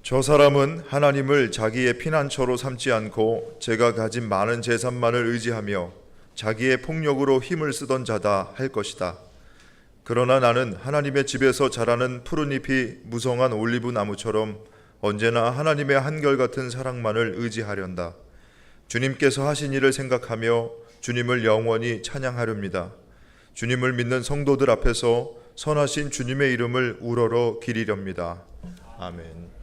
저 사람은 하나님을 자기의 피난처로 삼지 않고 제가 가진 많은 재산만을 의지하며 자기의 폭력으로 힘을 쓰던 자다 할 것이다. 그러나 나는 하나님의 집에서 자라는 푸른 잎이 무성한 올리브 나무처럼 언제나 하나님의 한결같은 사랑만을 의지하련다. 주님께서 하신 일을 생각하며 주님을 영원히 찬양하렵니다. 주님을 믿는 성도들 앞에서 선하신 주님의 이름을 우러러 기리렵니다. 아멘.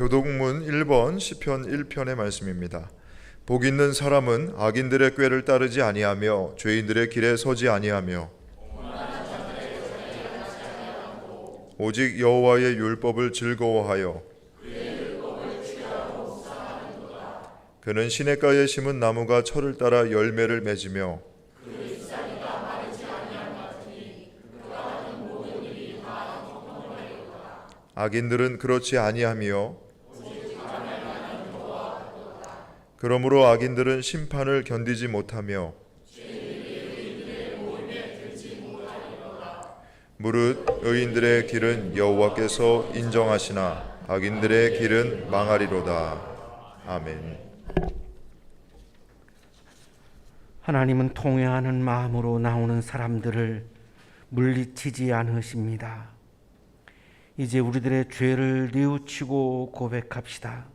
교독문 1번 시편 1편의 말씀입니다. 복 있는 사람은 악인들의 꾀를 따르지 아니하며 죄인들의 길에 서지 아니하며 오직 여호와의 율법을 즐거워하여 그는 시냇가에 심은 나무가 철을 따라 열매를 맺으며 악인들은 그렇지 아니하며 그러므로 악인들은 심판을 견디지 못하며 무릇 의인들의 길은 여호와께서 인정하시나 악인들의 길은 망하리로다. 아멘. 하나님은 통회하는 마음으로 나오는 사람들을 물리치지 않으십니다. 이제 우리들의 죄를 뉘우치고 고백합시다.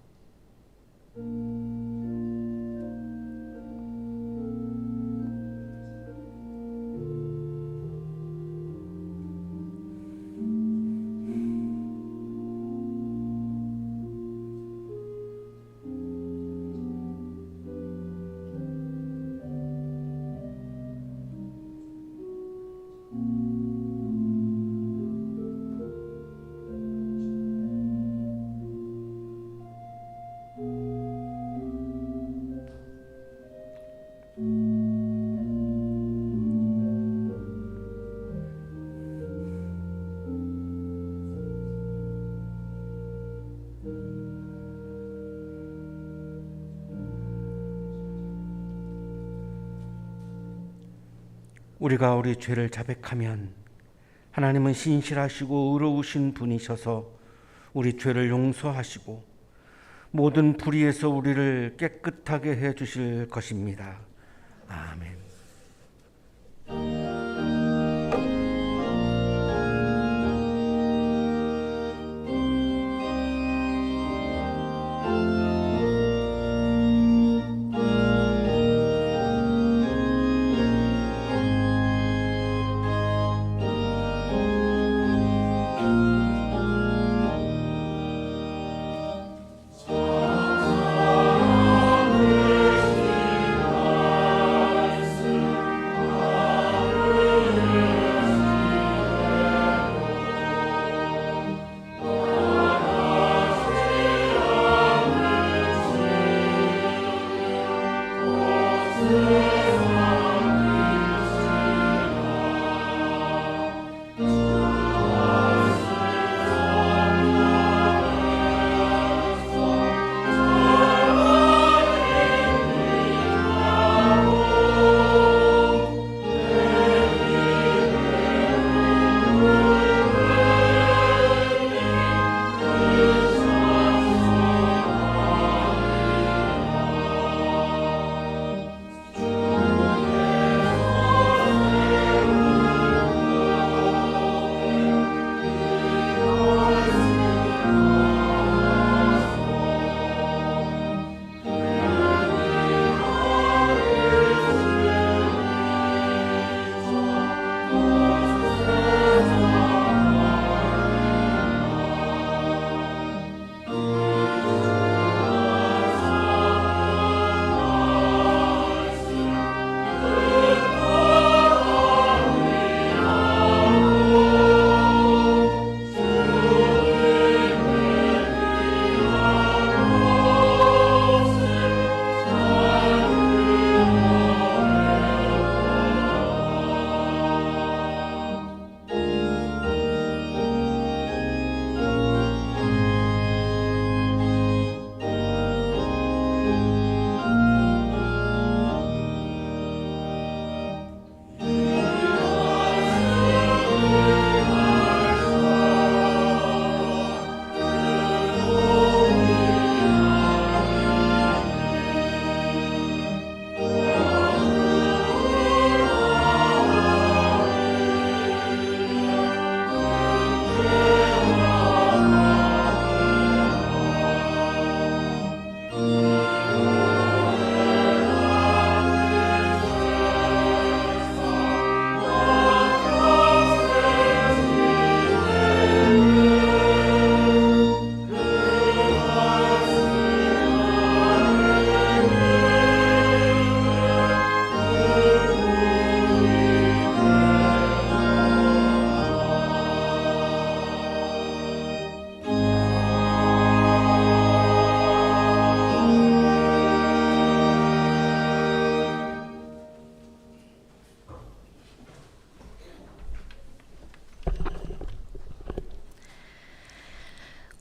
우리가 우리 죄를 자백하면 하나님은 신실하시고 의로우신 분이셔서 우리 죄를 용서하시고 모든 불의에서 우리를 깨끗하게 해 주실 것입니다. 아멘.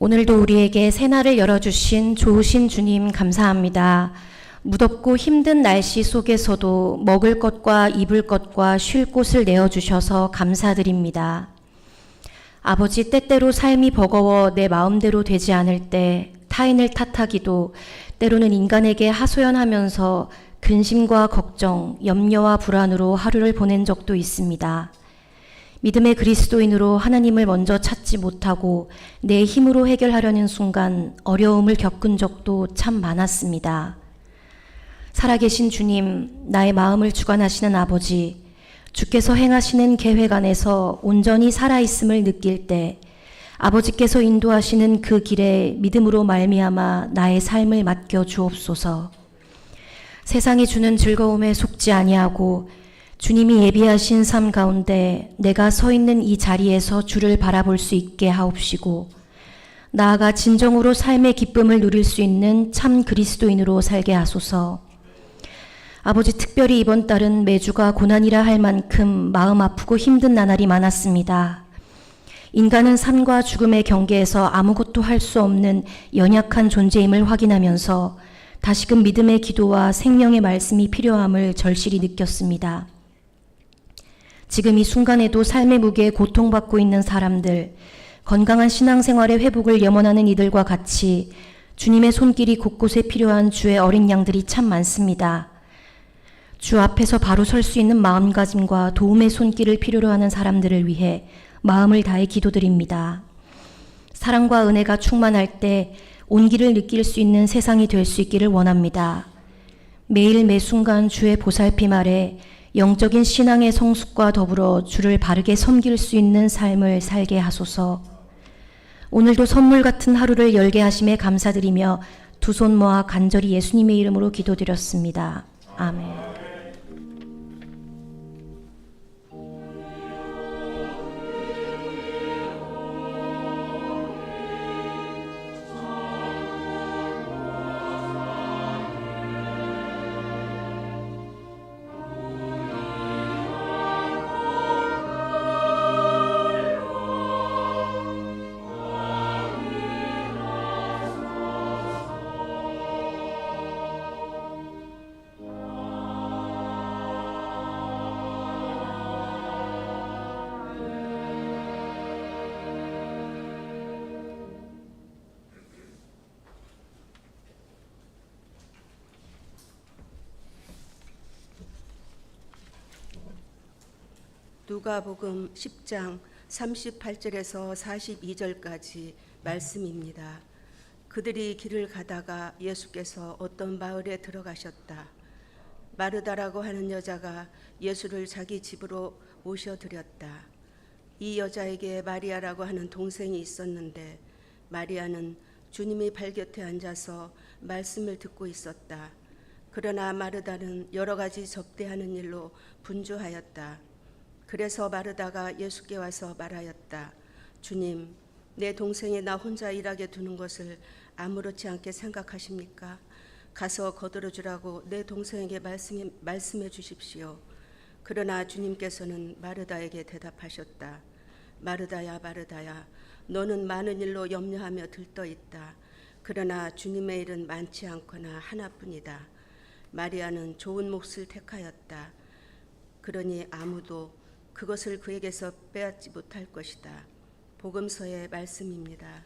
오늘도 우리에게 새날을 열어주신 좋으신 주님 감사합니다. 무덥고 힘든 날씨 속에서도 먹을 것과 입을 것과 쉴 곳을 내어주셔서 감사드립니다. 아버지, 때때로 삶이 버거워 내 마음대로 되지 않을 때 타인을 탓하기도, 때로는 인간에게 하소연하면서 근심과 걱정, 염려와 불안으로 하루를 보낸 적도 있습니다. 믿음의 그리스도인으로 하나님을 먼저 찾지 못하고 내 힘으로 해결하려는 순간 어려움을 겪은 적도 참 많았습니다. 살아계신 주님, 나의 마음을 주관하시는 아버지, 주께서 행하시는 계획 안에서 온전히 살아있음을 느낄 때 아버지께서 인도하시는 그 길에 믿음으로 말미암아 나의 삶을 맡겨 주옵소서. 세상이 주는 즐거움에 속지 아니하고 주님이 예비하신 삶 가운데 내가 서 있는 이 자리에서 주를 바라볼 수 있게 하옵시고, 나아가 진정으로 삶의 기쁨을 누릴 수 있는 참 그리스도인으로 살게 하소서. 아버지, 특별히 이번 달은 매주가 고난이라 할 만큼 마음 아프고 힘든 나날이 많았습니다. 인간은 삶과 죽음의 경계에서 아무것도 할 수 없는 연약한 존재임을 확인하면서 다시금 믿음의 기도와 생명의 말씀이 필요함을 절실히 느꼈습니다. 지금 이 순간에도 삶의 무게에 고통받고 있는 사람들, 건강한 신앙생활의 회복을 염원하는 이들과 같이 주님의 손길이 곳곳에 필요한 주의 어린 양들이 참 많습니다. 주 앞에서 바로 설 수 있는 마음가짐과 도움의 손길을 필요로 하는 사람들을 위해 마음을 다해 기도드립니다. 사랑과 은혜가 충만할 때 온기를 느낄 수 있는 세상이 될 수 있기를 원합니다. 매일 매순간 주의 보살핌 아래 영적인 신앙의 성숙과 더불어 주를 바르게 섬길 수 있는 삶을 살게 하소서. 오늘도 선물 같은 하루를 열게 하심에 감사드리며 두 손 모아 간절히 예수님의 이름으로 기도드렸습니다. 아멘. 누가복음 10장 38절에서 42절까지 말씀입니다. 그들이 길을 가다가 예수께서 어떤 마을에 들어가셨다. 마르다라고 하는 여자가 예수를 자기 집으로 모셔드렸다. 이 여자에게 마리아라고 하는 동생이 있었는데 마리아는 주님이 발곁에 앉아서 말씀을 듣고 있었다. 그러나 마르다는 여러 가지 접대하는 일로 분주하였다. 그래서 마르다가 예수께 와서 말하였다. 주님, 내 동생이 나 혼자 일하게 두는 것을 아무렇지 않게 생각하십니까? 가서 거들어 주라고 내 동생에게 말씀해 주십시오. 그러나 주님께서는 마르다에게 대답하셨다. 마르다야, 마르다야, 너는 많은 일로 염려하며 들떠 있다. 그러나 주님의 일은 많지 않거나 하나뿐이다. 마리아는 좋은 몫을 택하였다. 그러니 아무도 그것을 그에게서 빼앗지 못할 것이다. 복음서의 말씀입니다.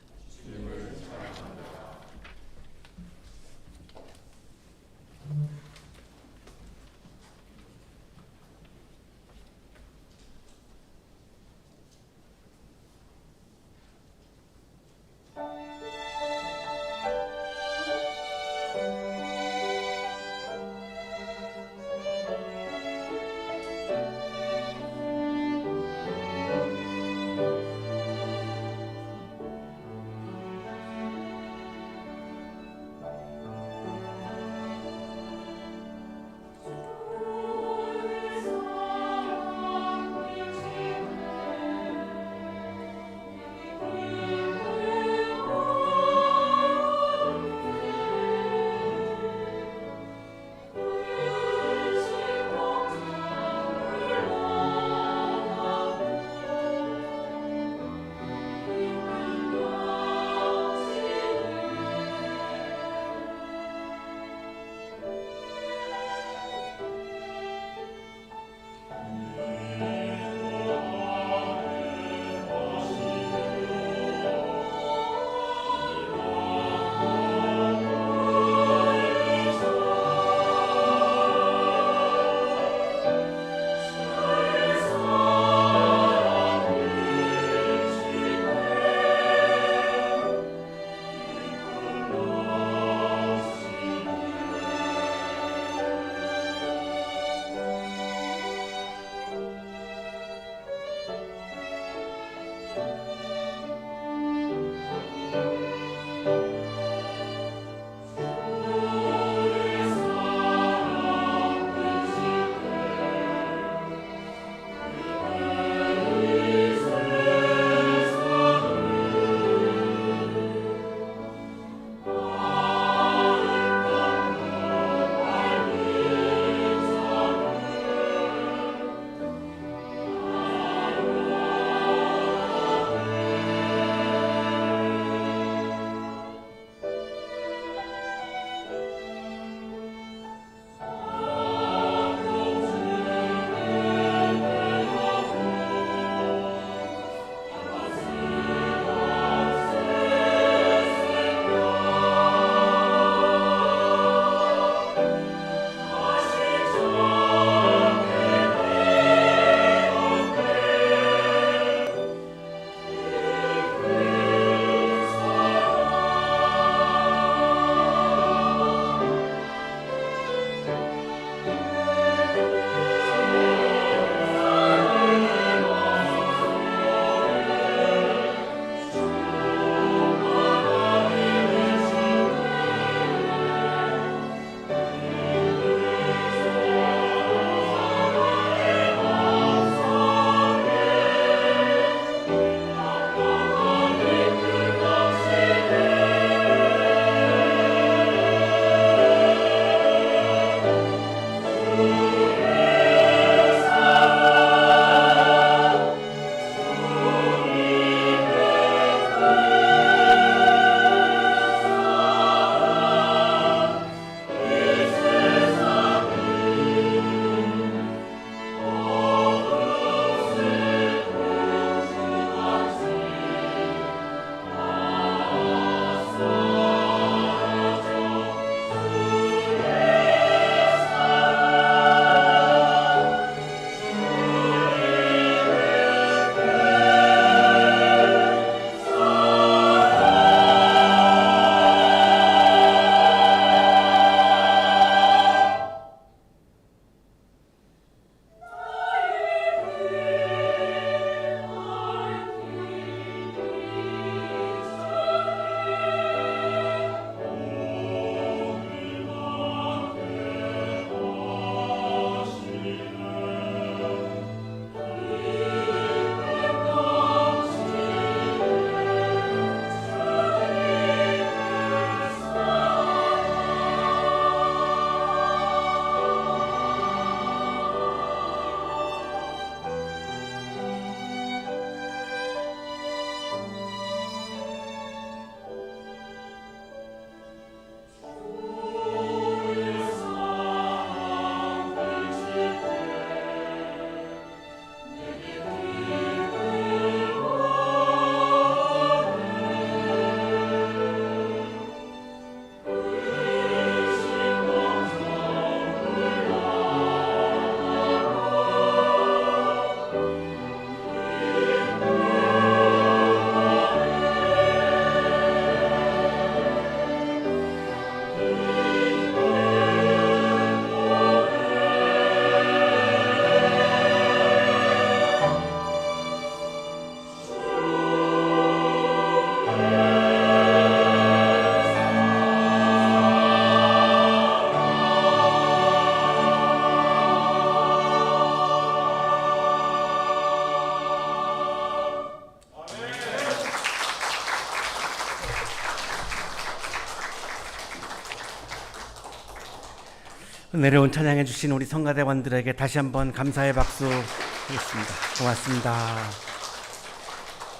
내려온 찬양해 주신 우리 성가대원들에게 다시 한번 감사의 박수 드리겠습니다. 고맙습니다.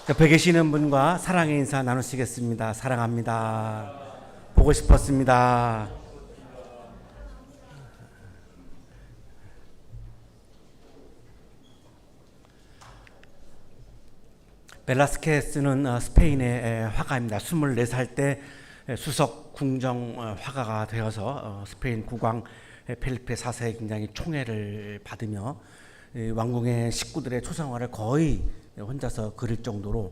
옆에 계시는 분과 사랑의 인사 나누시겠습니다. 사랑합니다. 보고 싶었습니다. 벨라스케스는 스페인의 화가입니다. 24살 때 수석 궁정 화가가 되어서 스페인 국왕 펠리페 4세의 굉장히 총애를 받으며 왕궁의 식구들의 초상화를 거의 혼자서 그릴 정도로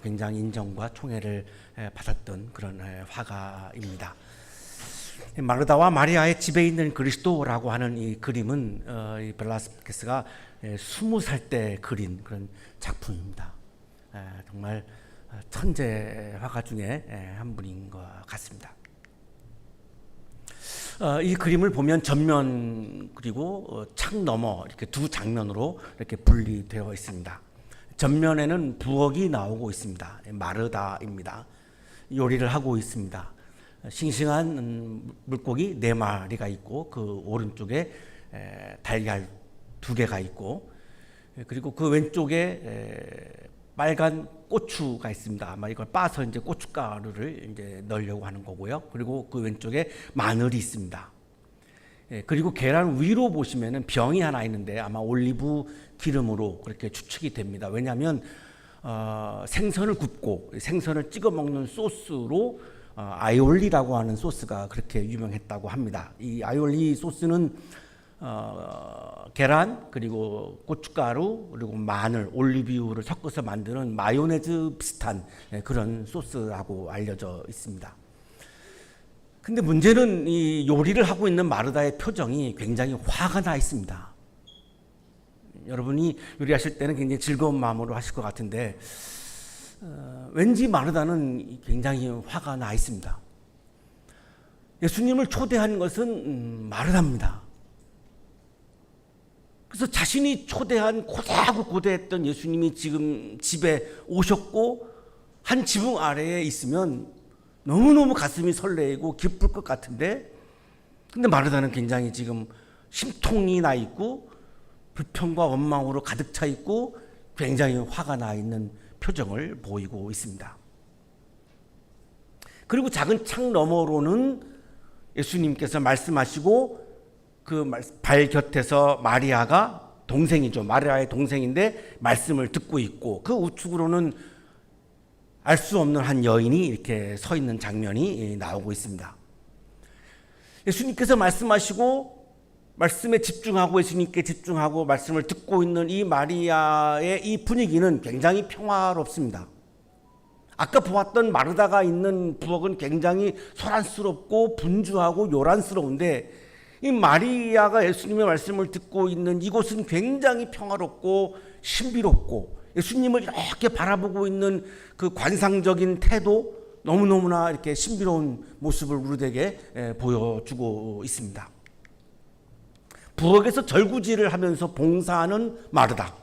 굉장히 인정과 총애를 받았던 그런 화가입니다. 마르다와 마리아의 집에 있는 그리스도라고 하는 이 그림은 이 벨라스케스가 20살 때 그린 그런 작품입니다. 정말 천재 화가 중에 한 분인 것 같습니다. 이 그림을 보면 전면 그리고 창 너머 이렇게 두 장면으로 이렇게 분리되어 있습니다. 전면에는 부엌이 나오고 있습니다. 마르다입니다. 요리를 하고 있습니다. 싱싱한 물고기 4마리가 있고 그 오른쪽에 달걀 2개가 있고 그리고 그 왼쪽에 빨간 고추가 있습니다. 아마 이걸 빻아서 이제 고춧가루를 이제 넣으려고 하는 거고요. 그리고 그 왼쪽에 마늘이 있습니다. 그리고 계란 위로 보시면은 병이 하나 있는데 아마 올리브 기름으로 그렇게 추측이 됩니다. 왜냐하면 생선을 굽고 생선을 찍어 먹는 소스로 아이올리라고 하는 소스가 그렇게 유명했다고 합니다. 이 아이올리 소스는 계란 그리고 고춧가루 그리고 마늘 올리브유를 섞어서 만드는 마요네즈 비슷한 그런 소스라고 알려져 있습니다. 근데 문제는 이 요리를 하고 있는 마르다의 표정이 굉장히 화가 나 있습니다. 여러분이 요리하실 때는 굉장히 즐거운 마음으로 하실 것 같은데 왠지 마르다는 굉장히 화가 나 있습니다. 예수님을 초대한 것은 마르다입니다. 그래서 자신이 초대한 고대하고 고대했던 예수님이 지금 집에 오셨고 한 지붕 아래에 있으면 너무너무 가슴이 설레고 기쁠 것 같은데 근데 마르다는 굉장히 지금 심통이 나 있고 불평과 원망으로 가득 차 있고 굉장히 화가 나 있는 표정을 보이고 있습니다. 그리고 작은 창 너머로는 예수님께서 말씀하시고 그 발 곁에서 마리아가 동생이죠. 마리아의 동생인데 말씀을 듣고 있고 그 우측으로는 알 수 없는 한 여인이 이렇게 서 있는 장면이 나오고 있습니다. 예수님께서 말씀하시고 말씀에 집중하고 예수님께 집중하고 말씀을 듣고 있는 이 마리아의 이 분위기는 굉장히 평화롭습니다. 아까 보았던 마르다가 있는 부엌은 굉장히 소란스럽고 분주하고 요란스러운데 이 마리아가 예수님의 말씀을 듣고 있는 이곳은 굉장히 평화롭고 신비롭고 예수님을 이렇게 바라보고 있는 그 관상적인 태도 너무너무나 이렇게 신비로운 모습을 우리에게 보여주고 있습니다. 부엌에서 절구질을 하면서 봉사하는 마르다,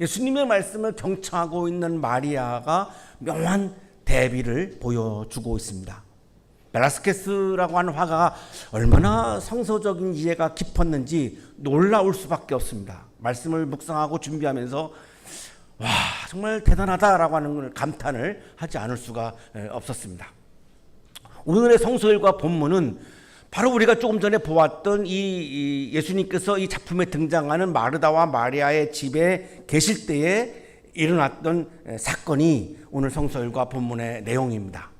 예수님의 말씀을 경청하고 있는 마리아가 묘한 대비를 보여주고 있습니다. 벨라스케스라고 하는 화가가 얼마나 성서적인 이해가 깊었는지 놀라울 수밖에 없습니다. 말씀을 묵상하고 준비하면서 와 정말 대단하다라고 하는 감탄을 하지 않을 수가 없었습니다. 오늘의 성서일과 본문은 바로 우리가 조금 전에 보았던 이 예수님께서 이 작품에 등장하는 마르다와 마리아의 집에 계실 때에 일어났던 사건이 오늘 성서일과 본문의 내용입니다.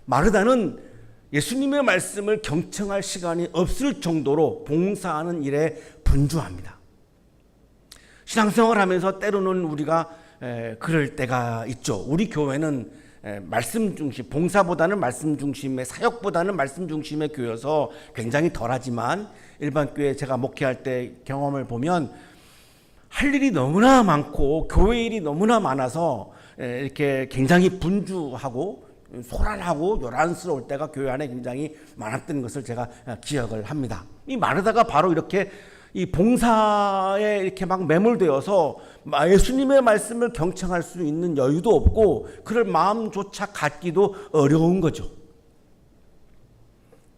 마르다는 예수님의 말씀을 경청할 시간이 없을 정도로 봉사하는 일에 분주합니다. 신앙생활 하면서 때로는 우리가 그럴 때가 있죠. 우리 교회는 말씀 중심, 봉사보다는 말씀 중심의, 사역보다는 말씀 중심의 교회여서 굉장히 덜하지만 일반 교회 제가 목회할 때 경험을 보면 할 일이 너무나 많고 교회 일이 너무나 많아서 이렇게 굉장히 분주하고 소란하고 요란스러울 때가 교회 안에 굉장히 많았던 것을 제가 기억을 합니다. 이 마르다가 바로 이렇게 이 봉사에 이렇게 막 매몰되어서 예수님의 말씀을 경청할 수 있는 여유도 없고 그럴 마음조차 갖기도 어려운 거죠.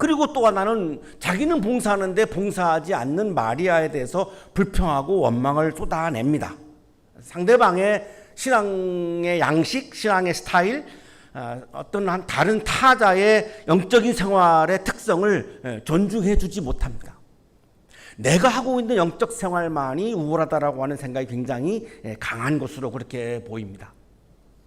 그리고 또 하나는 자기는 봉사하는데 봉사하지 않는 마리아에 대해서 불평하고 원망을 쏟아냅니다. 상대방의 신앙의 양식, 신앙의 스타일, 어떤 한 다른 타자의 영적인 생활의 특성을 존중해 주지 못합니다. 내가 하고 있는 영적 생활만이 우월하다라고 하는 생각이 굉장히 강한 것으로 그렇게 보입니다.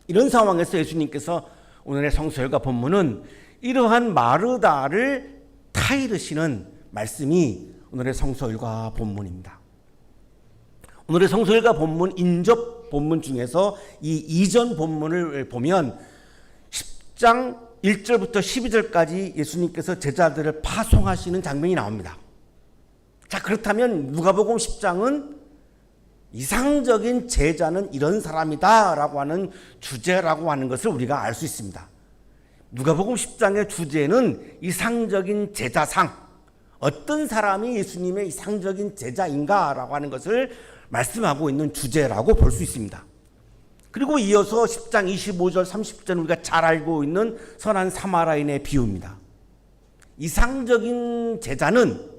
이런 상황에서 예수님께서 오늘의 성서열과 본문은 이러한 마르다를 타이르시는 말씀이 오늘의 성서열과 본문입니다. 오늘의 성서열과 본문 인접 본문 중에서 이 이전 본문을 보면 10장 1절부터 12절까지 예수님께서 제자들을 파송하시는 장면이 나옵니다. 자, 그렇다면 누가복음 10장은 이상적인 제자는 이런 사람이다라고 하는 주제라고 하는 것을 우리가 알 수 있습니다. 누가복음 10장의 주제는 이상적인 제자상, 어떤 사람이 예수님의 이상적인 제자인가라고 하는 것을 말씀하고 있는 주제라고 볼 수 있습니다. 그리고 이어서 10장 25절 30절 우리가 잘 알고 있는 선한 사마라인의 비유입니다. 이상적인 제자는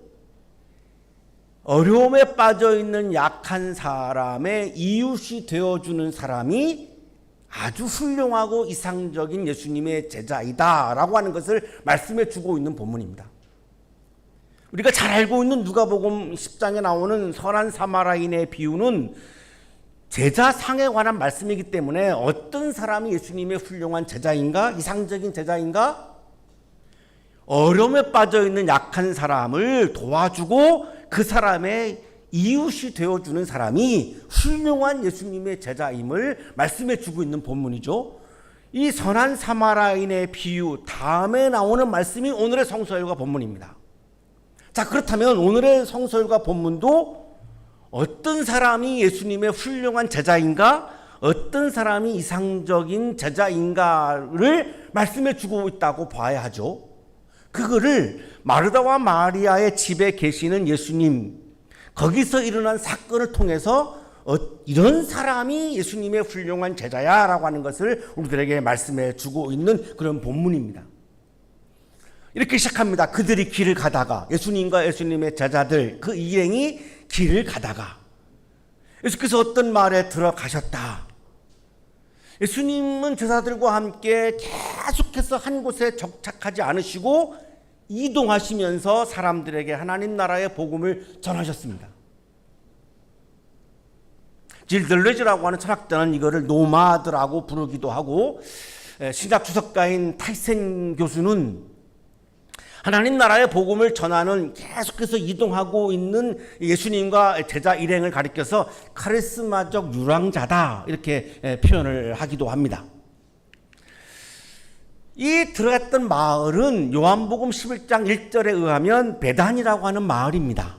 어려움에 빠져 있는 약한 사람의 이웃이 되어주는 사람이 아주 훌륭하고 이상적인 예수님의 제자이다라고 하는 것을 말씀해 주고 있는 본문입니다. 우리가 잘 알고 있는 누가복음 10장에 나오는 선한 사마라인의 비유는 제자상에 관한 말씀이기 때문에 어떤 사람이 예수님의 훌륭한 제자인가, 이상적인 제자인가? 어려움에 빠져 있는 약한 사람을 도와주고 그 사람의 이웃이 되어주는 사람이 훌륭한 예수님의 제자임을 말씀해 주고 있는 본문이죠. 이 선한 사마라인의 비유 다음에 나오는 말씀이 오늘의 성서열과 본문입니다. 자, 그렇다면 오늘의 성서열과 본문도 어떤 사람이 예수님의 훌륭한 제자인가, 어떤 사람이 이상적인 제자인가를 말씀해 주고 있다고 봐야 하죠. 그거를 마르다와 마리아의 집에 계시는 예수님, 거기서 일어난 사건을 통해서 이런 사람이 예수님의 훌륭한 제자야라고 하는 것을 우리들에게 말씀해 주고 있는 그런 본문입니다. 이렇게 시작합니다. 그들이 길을 가다가, 예수님과 예수님의 제자들 그 일행이 길을 가다가 예수께서 어떤 마을에 들어가셨다. 예수님은 제자들과 함께 계속해서 한 곳에 정착하지 않으시고 이동하시면서 사람들에게 하나님 나라의 복음을 전하셨습니다. 질들레즈라고 하는 철학자는 이거를 노마드라고 부르기도 하고, 신학 주석가인 타이센 교수는 하나님 나라의 복음을 전하는 계속해서 이동하고 있는 예수님과 제자 일행을 가리켜서 카리스마적 유랑자다 이렇게 표현을 하기도 합니다. 이 들어갔던 마을은 요한복음 11장 1절에 의하면 베단이라고 하는 마을입니다.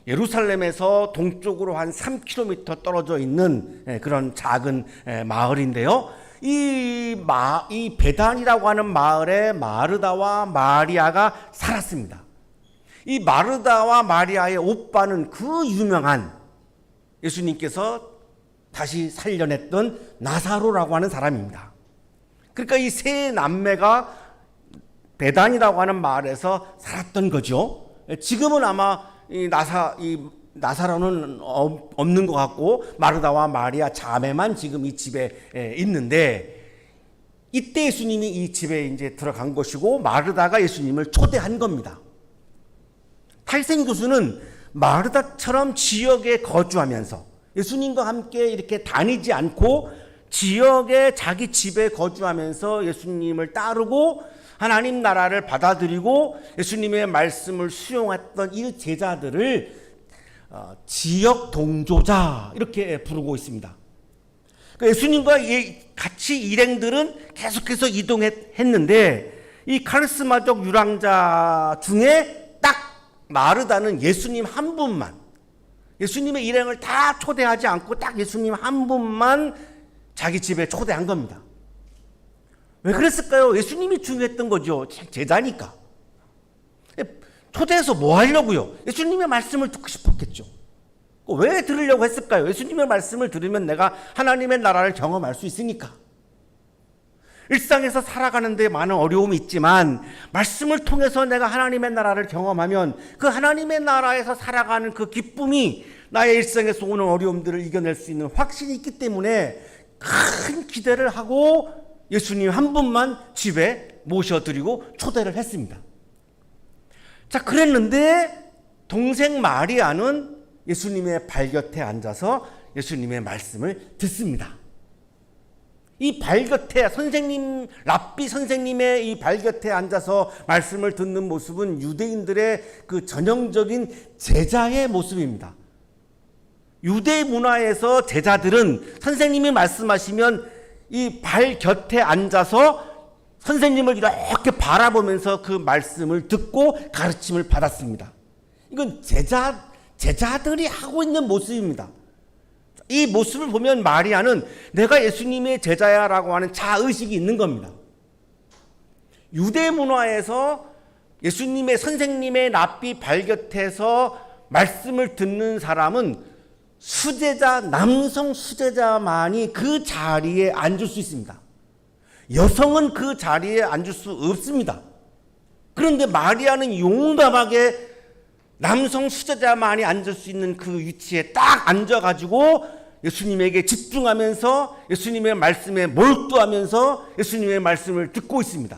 예루살렘에서 동쪽으로 한 3km 떨어져 있는 그런 작은 마을인데요. 이 베단이라고 하는 마을에 마르다와 마리아가 살았습니다. 이 마르다와 마리아의 오빠는 그 유명한 예수님께서 다시 살려냈던 나사로라고 하는 사람입니다. 그러니까 이 세 남매가 베단이라고 하는 마을에서 살았던 거죠. 지금은 아마 이 나사로는 없는 것 같고 마르다와 마리아 자매만 지금 이 집에 있는데, 이때 예수님이 이 집에 이제 들어간 것이고 마르다가 예수님을 초대한 겁니다. 타이센 교수는 마르다처럼 지역에 거주하면서 예수님과 함께 이렇게 다니지 않고 지역에 자기 집에 거주하면서 예수님을 따르고 하나님 나라를 받아들이고 예수님의 말씀을 수용했던 이 제자들을 지역 동조자 이렇게 부르고 있습니다. 예수님과 같이 일행들은 계속해서 이동했는데 이 카리스마적 유랑자 중에 딱 마르다는 예수님 한 분만, 예수님의 일행을 다 초대하지 않고 딱 예수님 한 분만 자기 집에 초대한 겁니다. 왜 그랬을까요? 예수님이 중요했던 거죠. 제자니까. 초대해서 뭐 하려고요? 예수님의 말씀을 듣고 싶었겠죠. 왜 들으려고 했을까요? 예수님의 말씀을 들으면 내가 하나님의 나라를 경험할 수 있으니까. 일상에서 살아가는데 많은 어려움이 있지만 말씀을 통해서 내가 하나님의 나라를 경험하면 그 하나님의 나라에서 살아가는 그 기쁨이 나의 일상에서 오는 어려움들을 이겨낼 수 있는 확신이 있기 때문에 큰 기대를 하고 예수님 한 분만 집에 모셔드리고 초대를 했습니다. 자, 그랬는데 동생 마리아는 예수님의 발곁에 앉아서 예수님의 말씀을 듣습니다. 이 발곁에 랍비 선생님의 이 발곁에 앉아서 말씀을 듣는 모습은 유대인들의 그 전형적인 제자의 모습입니다. 유대 문화에서 제자들은 선생님이 말씀하시면 이 발곁에 앉아서 선생님을 이렇게 바라보면서 그 말씀을 듣고 가르침을 받았습니다. 이건 제자들이 하고 있는 모습입니다. 이 모습을 보면 마리아는 내가 예수님의 제자야라고 하는 자의식이 있는 겁니다. 유대 문화에서 예수님의 선생님의 랍비 발곁에서 말씀을 듣는 사람은 남성 수제자만이 그 자리에 앉을 수 있습니다. 여성은 그 자리에 앉을 수 없습니다. 그런데 마리아는 용감하게 남성 수제자만이 앉을 수 있는 그 위치에 딱 앉아가지고 예수님에게 집중하면서 예수님의 말씀에 몰두하면서 예수님의 말씀을 듣고 있습니다.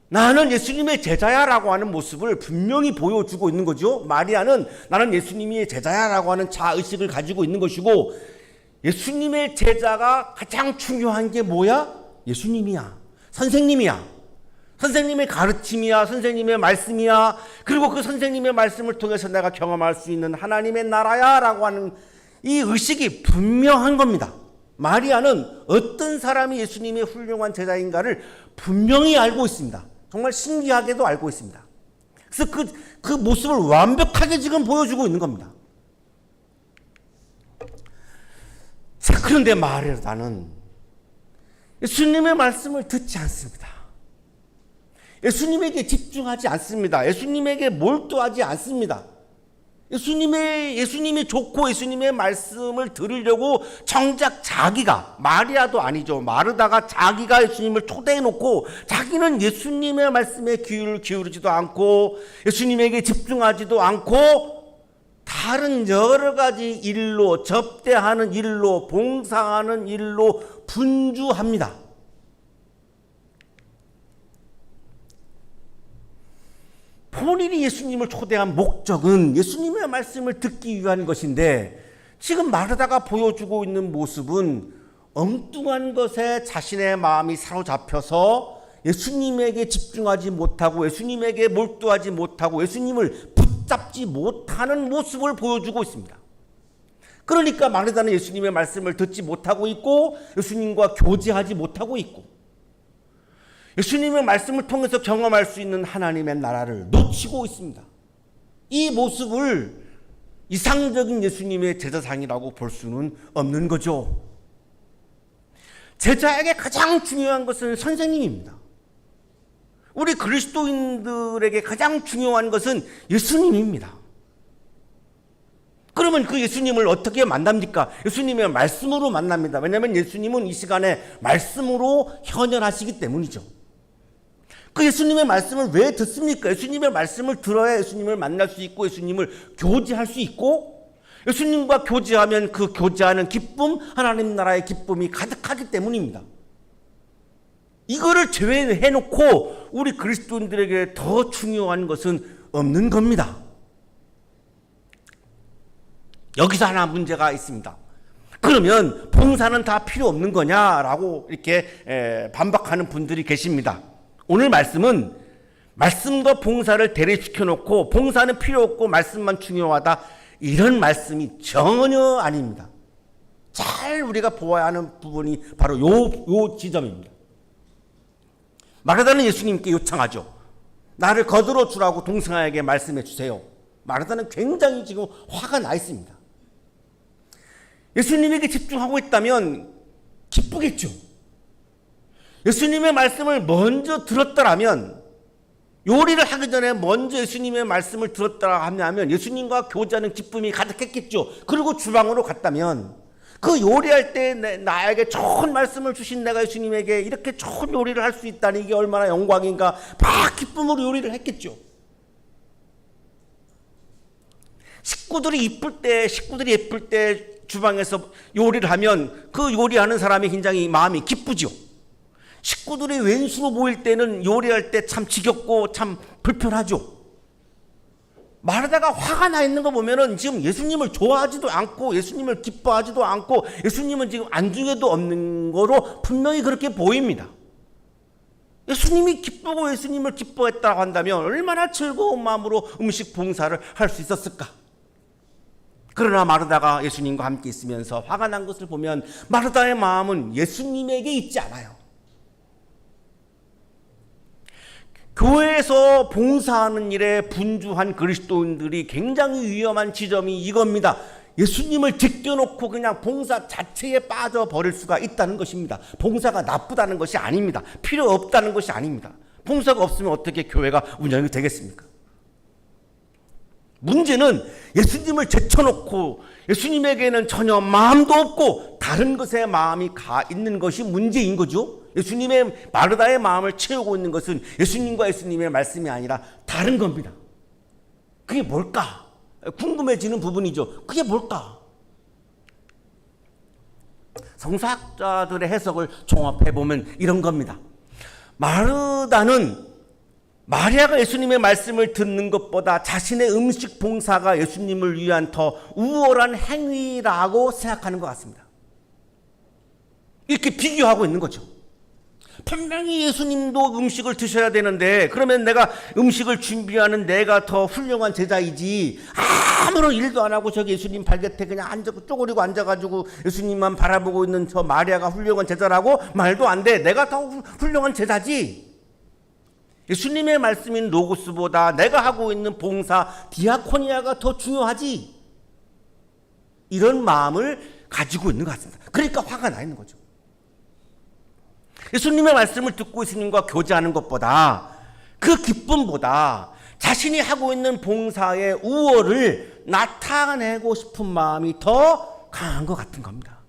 나는 예수님의 제자야라고 하는 모습을 분명히 보여주고 있는 거죠. 마리아는 나는 예수님의 제자야라고 하는 자의식을 가지고 있는 것이고, 예수님의 제자가 가장 중요한 게 뭐야? 예수님이야. 선생님이야. 선생님의 가르침이야. 선생님의 말씀이야. 그리고 그 선생님의 말씀을 통해서 내가 경험할 수 있는 하나님의 나라야 라고 하는 이 의식이 분명한 겁니다. 마리아는 어떤 사람이 예수님의 훌륭한 제자인가를 분명히 알고 있습니다. 정말 신기하게도 알고 있습니다. 그래서 그 모습을 완벽하게 지금 보여주고 있는 겁니다. 자, 그런데 마리아는 예수님의 말씀을 듣지 않습니다. 예수님에게 집중하지 않습니다. 예수님에게 몰두하지 않습니다. 예수님이 좋고 예수님의 말씀을 들으려고 정작 자기가, 마리아도 아니죠, 마르다가 자기가 예수님을 초대해놓고 자기는 예수님의 말씀에 귀를 기울이지도 않고 예수님에게 집중하지도 않고 다른 여러 가지 일로, 접대하는 일로, 봉사하는 일로 분주합니다. 본인이 예수님을 초대한 목적은 예수님의 말씀을 듣기 위한 것인데, 지금 마르다가 보여주고 있는 모습은 엉뚱한 것에 자신의 마음이 사로잡혀서 예수님에게 집중하지 못하고 예수님에게 몰두하지 못하고 예수님을 붙잡지 못하는 모습을 보여주고 있습니다. 그러니까 마르다는 예수님의 말씀을 듣지 못하고 있고 예수님과 교제하지 못하고 있고 예수님의 말씀을 통해서 경험할 수 있는 하나님의 나라를 놓치고 있습니다. 이 모습을 이상적인 예수님의 제자상이라고 볼 수는 없는 거죠. 제자에게 가장 중요한 것은 선생님입니다. 우리 그리스도인들에게 가장 중요한 것은 예수님입니다. 그러면 그 예수님을 어떻게 만납니까? 예수님의 말씀으로 만납니다. 왜냐하면 예수님은 이 시간에 말씀으로 현현하시기 때문이죠. 그 예수님의 말씀을 왜 듣습니까? 예수님의 말씀을 들어야 예수님을 만날 수 있고 예수님을 교제할 수 있고, 예수님과 교제하면 그 교제하는 기쁨, 하나님 나라의 기쁨이 가득하기 때문입니다. 이거를 제외해놓고 우리 그리스도인들에게 더 중요한 것은 없는 겁니다. 여기서 하나 문제가 있습니다. 그러면 봉사는 다 필요 없는 거냐라고 이렇게 반박하는 분들이 계십니다. 오늘 말씀은 말씀과 봉사를 대립시켜 놓고 봉사는 필요 없고 말씀만 중요하다, 이런 말씀이 전혀 아닙니다. 잘 우리가 보아야 하는 부분이 바로 요 지점입니다. 마르다는 예수님께 요청하죠. 나를 거들어 주라고 동생에게 말씀해 주세요. 마르다는 굉장히 지금 화가 나 있습니다. 예수님에게 집중하고 있다면 기쁘겠죠. 예수님의 말씀을 먼저 들었더라면, 요리를 하기 전에 먼저 예수님의 말씀을 들었더라 하면 예수님과 교제하는 기쁨이 가득했겠죠. 그리고 주방으로 갔다면 그 요리할 때 나에게 좋은 말씀을 주신 내가 예수님에게 이렇게 좋은 요리를 할 수 있다니 이게 얼마나 영광인가 막 기쁨으로 요리를 했겠죠. 식구들이 예쁠 때 주방에서 요리를 하면 그 요리하는 사람이 굉장히 마음이 기쁘죠. 식구들이 왼수로 모일 때는 요리할 때 참 지겹고 참 불편하죠. 마르다가 화가 나 있는 거 보면은 지금 예수님을 좋아하지도 않고 예수님을 기뻐하지도 않고 예수님은 지금 안중에도 없는 거로 분명히 그렇게 보입니다. 예수님이 기쁘고 예수님을 기뻐했다고 한다면 얼마나 즐거운 마음으로 음식 봉사를 할 수 있었을까? 그러나 마르다가 예수님과 함께 있으면서 화가 난 것을 보면 마르다의 마음은 예수님에게 있지 않아요. 교회에서 봉사하는 일에 분주한 그리스도인들이 굉장히 위험한 지점이 이겁니다. 예수님을 제껴놓고 그냥 봉사 자체에 빠져버릴 수가 있다는 것입니다. 봉사가 나쁘다는 것이 아닙니다. 필요 없다는 것이 아닙니다. 봉사가 없으면 어떻게 교회가 운영이 되겠습니까? 문제는 예수님을 제쳐놓고 예수님에게는 전혀 마음도 없고 다른 것에 마음이 가 있는 것이 문제인 거죠. 예수님의 마르다의 마음을 채우고 있는 것은 예수님과 예수님의 말씀이 아니라 다른 겁니다. 그게 뭘까? 궁금해지는 부분이죠. 그게 뭘까? 성서학자들의 해석을 종합해보면 이런 겁니다. 마르다는 마리아가 예수님의 말씀을 듣는 것보다 자신의 음식 봉사가 예수님을 위한 더 우월한 행위라고 생각하는 것 같습니다. 이렇게 비교하고 있는 거죠. 분명히 예수님도 음식을 드셔야 되는데 그러면 내가 음식을 준비하는 내가 더 훌륭한 제자이지 아무런 일도 안 하고 저기 예수님 발곁에 그냥 쪼그리고 앉아가지고 예수님만 바라보고 있는 저 마리아가 훌륭한 제자라고 말도 안 돼. 내가 더 훌륭한 제자지. 예수님의 말씀인 로고스보다 내가 하고 있는 봉사 디아코니아가 더 중요하지. 이런 마음을 가지고 있는 것 같습니다. 그러니까 화가 나 있는 거죠. 예수님의 말씀을 듣고 예수님과 교제하는 것보다 그 기쁨보다 자신이 하고 있는 봉사의 우월을 나타내고 싶은 마음이 더 강한 것 같은 겁니다.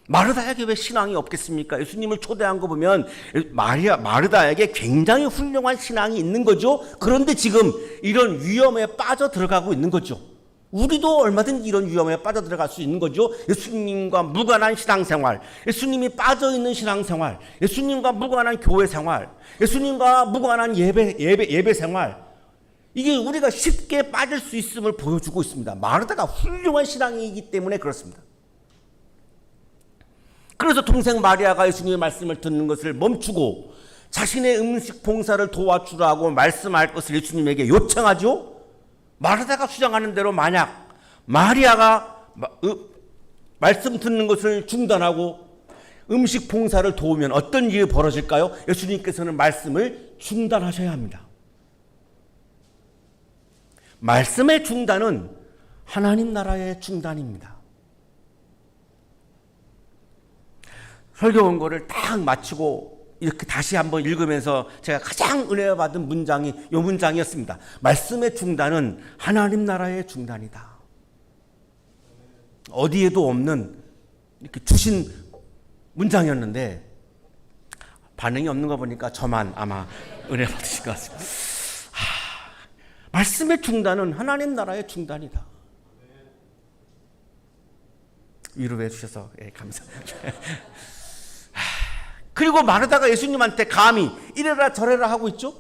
마르다에게 왜 신앙이 없겠습니까? 예수님을 초대한 거 보면 마르다에게 굉장히 훌륭한 신앙이 있는 거죠. 그런데 지금 이런 위험에 빠져 들어가고 있는 거죠. 우리도 얼마든지 이런 위험에 빠져 들어갈 수 있는 거죠. 예수님과 무관한 신앙생활, 예수님이 빠져있는 신앙생활, 예수님과 무관한 교회생활, 예수님과 무관한 예배 생활, 이게 우리가 쉽게 빠질 수 있음을 보여주고 있습니다. 마르다가 훌륭한 신앙이기 때문에 그렇습니다. 그래서 동생 마리아가 예수님의 말씀을 듣는 것을 멈추고 자신의 음식 봉사를 도와주라고 말씀할 것을 예수님에게 요청하죠. 마르다가 주장하는 대로 만약 마리아가 말씀 듣는 것을 중단하고 음식 봉사를 도우면 어떤 일이 벌어질까요? 예수님께서는 말씀을 중단하셔야 합니다. 말씀의 중단은 하나님 나라의 중단입니다. 설교 원고를 딱 마치고 이렇게 다시 한번 읽으면서 제가 가장 은혜 받은 문장이 이 문장이었습니다. 말씀의 중단은 하나님 나라의 중단이다. 어디에도 없는 이렇게 주신 문장이었는데 반응이 없는 거 보니까 저만 아마 은혜 받으신 것 같습니다. 말씀의 중단은 하나님 나라의 중단이다. 위로해 주셔서 감사합니다. 그리고 마르다가 예수님한테 감히 이래라 저래라 하고 있죠.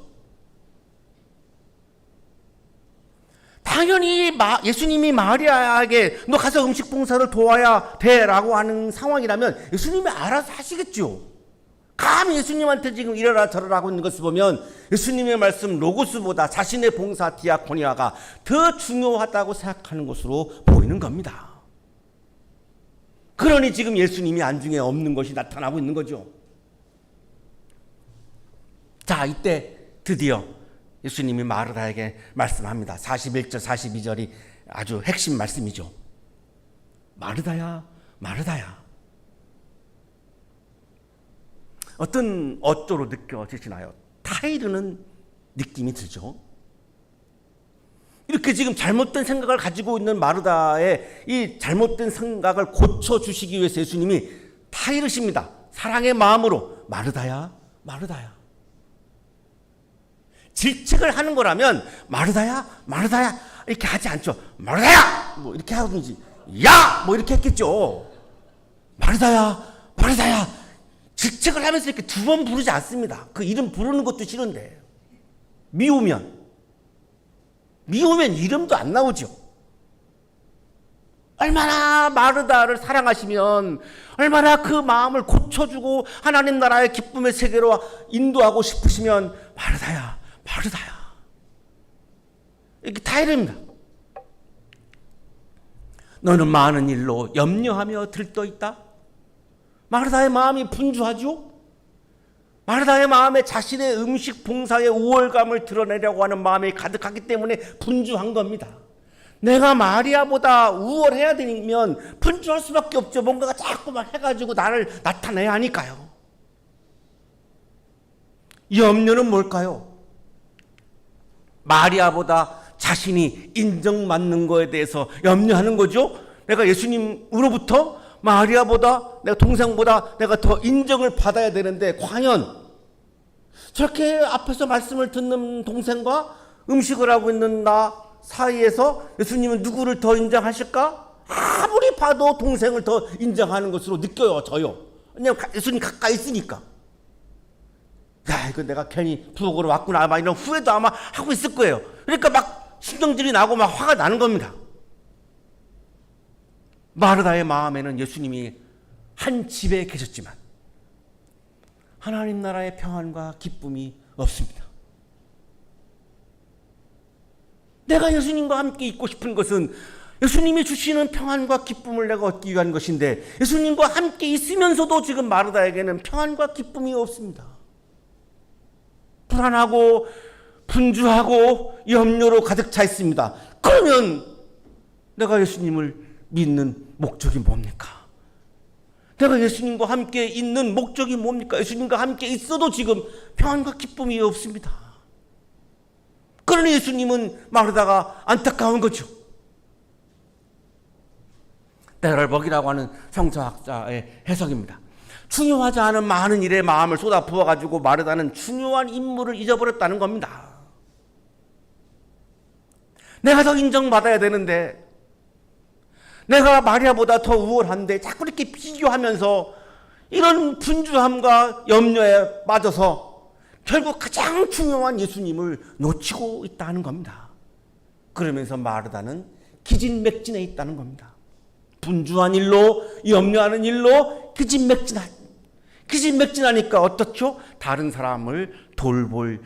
당연히 예수님이 마리아에게 너 가서 음식 봉사를 도와야 돼라고 하는 상황이라면 예수님이 알아서 하시겠죠. 감히 예수님한테 지금 이래라 저래라 하고 있는 것을 보면 예수님의 말씀 로고스보다 자신의 봉사 디아코니아가 더 중요하다고 생각하는 것으로 보이는 겁니다. 그러니 지금 예수님이 안중에 없는 것이 나타나고 있는 거죠. 자, 이때 드디어 예수님이 마르다에게 말씀합니다. 41절 42절이 아주 핵심 말씀이죠. 마르다야 마르다야. 어떤 어조로 느껴지시나요? 타이르는 느낌이 들죠. 이렇게 지금 잘못된 생각을 가지고 있는 마르다의 이 잘못된 생각을 고쳐주시기 위해서 예수님이 타이르십니다. 사랑의 마음으로 마르다야, 마르다야. 질책을 하는 거라면 마르다야, 마르다야 이렇게 하지 않죠. 마르다야 뭐 이렇게 하든지 야 뭐 이렇게 했겠죠. 마르다야, 마르다야. 질책을 하면서 이렇게 두 번 부르지 않습니다. 그 이름 부르는 것도 싫은데 미우면 이름도 안 나오죠. 얼마나 마르다를 사랑하시면 얼마나 그 마음을 고쳐주고 하나님 나라의 기쁨의 세계로 인도하고 싶으시면 마르다야, 마르다야 이렇게 타이릅니다. 너는 많은 일로 염려하며 들떠있다. 마르다의 마음이 분주하죠. 마르다의 마음에 자신의 음식 봉사의 우월감을 드러내려고 하는 마음이 가득하기 때문에 분주한 겁니다. 내가 마리아보다 우월해야 되면 분주할 수밖에 없죠. 뭔가가 자꾸만 해가지고 나를 나타내야 하니까요. 염려는 뭘까요? 마리아보다 자신이 인정받는 거에 대해서 염려하는 거죠. 내가 예수님으로부터 마리아보다 내 동생보다 내가 더 인정을 받아야 되는데 과연 저렇게 앞에서 말씀을 듣는 동생과 음식을 하고 있는 나 사이에서 예수님은 누구를 더 인정하실까? 아무리 봐도 동생을 더 인정하는 것으로 느껴요. 저요. 왜냐하면 예수님 가까이 있으니까. 야, 이거 내가 괜히 부엌으로 왔구나 막 이런 후회도 아마 하고 있을 거예요. 그러니까 막 신경질이 나고 막 화가 나는 겁니다. 마르다의 마음에는 예수님이 한 집에 계셨지만 하나님 나라의 평안과 기쁨이 없습니다. 내가 예수님과 함께 있고 싶은 것은 예수님이 주시는 평안과 기쁨을 내가 얻기 위한 것인데 예수님과 함께 있으면서도 지금 마르다에게는 평안과 기쁨이 없습니다. 불안하고 분주하고 염려로 가득 차 있습니다. 그러면 내가 예수님을 믿는 목적이 뭡니까? 내가 예수님과 함께 있는 목적이 뭡니까? 예수님과 함께 있어도 지금 평안과 기쁨이 없습니다. 그러니 예수님은 마르다가 안타까운 거죠. 때를 먹이라고 하는 성서학자의 해석입니다. 중요하지 않은 많은 일에 마음을 쏟아 부어가지고 마르다는 중요한 임무를 잊어버렸다는 겁니다. 내가 더 인정받아야 되는데 내가 마리아보다 더 우월한데 자꾸 이렇게 비교하면서 이런 분주함과 염려에 빠져서 결국 가장 중요한 예수님을 놓치고 있다는 겁니다. 그러면서 마르다는 기진맥진해 있다는 겁니다. 분주한 일로 염려하는 일로 기진맥진하니까 어떻죠? 다른 사람을 돌볼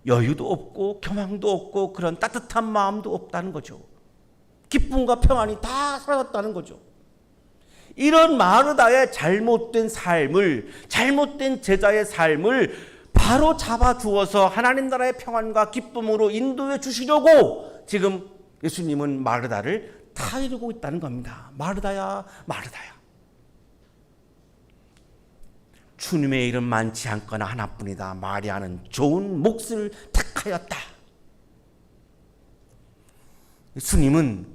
여유도 없고 교만도 없고 그런 따뜻한 마음도 없다는 거죠. 기쁨과 평안이 다 사라졌다는 거죠. 이런 마르다의 잘못된 삶을, 잘못된 제자의 삶을 바로 잡아주어서 하나님 나라의 평안과 기쁨으로 인도해 주시려고 지금 예수님은 마르다를 타이르고 있다는 겁니다. 마르다야, 마르다야. 주님의 일은 많지 않거나 하나뿐이다. 마리아는 좋은 몫을 택하였다. 예수님은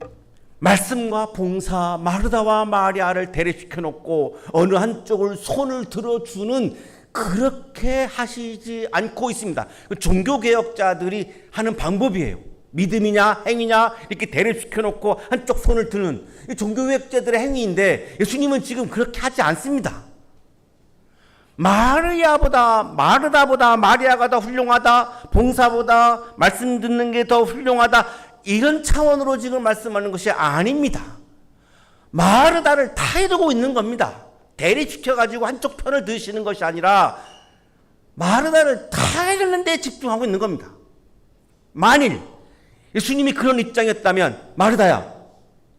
말씀과 봉사, 마르다와 마리아를 대립시켜 놓고 어느 한쪽을 손을 들어주는 그렇게 하시지 않고 있습니다. 종교개혁자들이 하는 방법이에요. 믿음이냐 행위냐 이렇게 대립시켜 놓고 한쪽 손을 드는 종교개혁자들의 행위인데 예수님은 지금 그렇게 하지 않습니다. 마르다보다 마리아가 더 훌륭하다, 봉사보다 말씀 듣는 게 더 훌륭하다, 이런 차원으로 지금 말씀하는 것이 아닙니다. 마르다를 타이르고 있는 겁니다. 대립시켜가지고 한쪽 편을 드시는 것이 아니라 마르다를 타이르는 데 집중하고 있는 겁니다. 만일 예수님이 그런 입장이었다면 마르다야,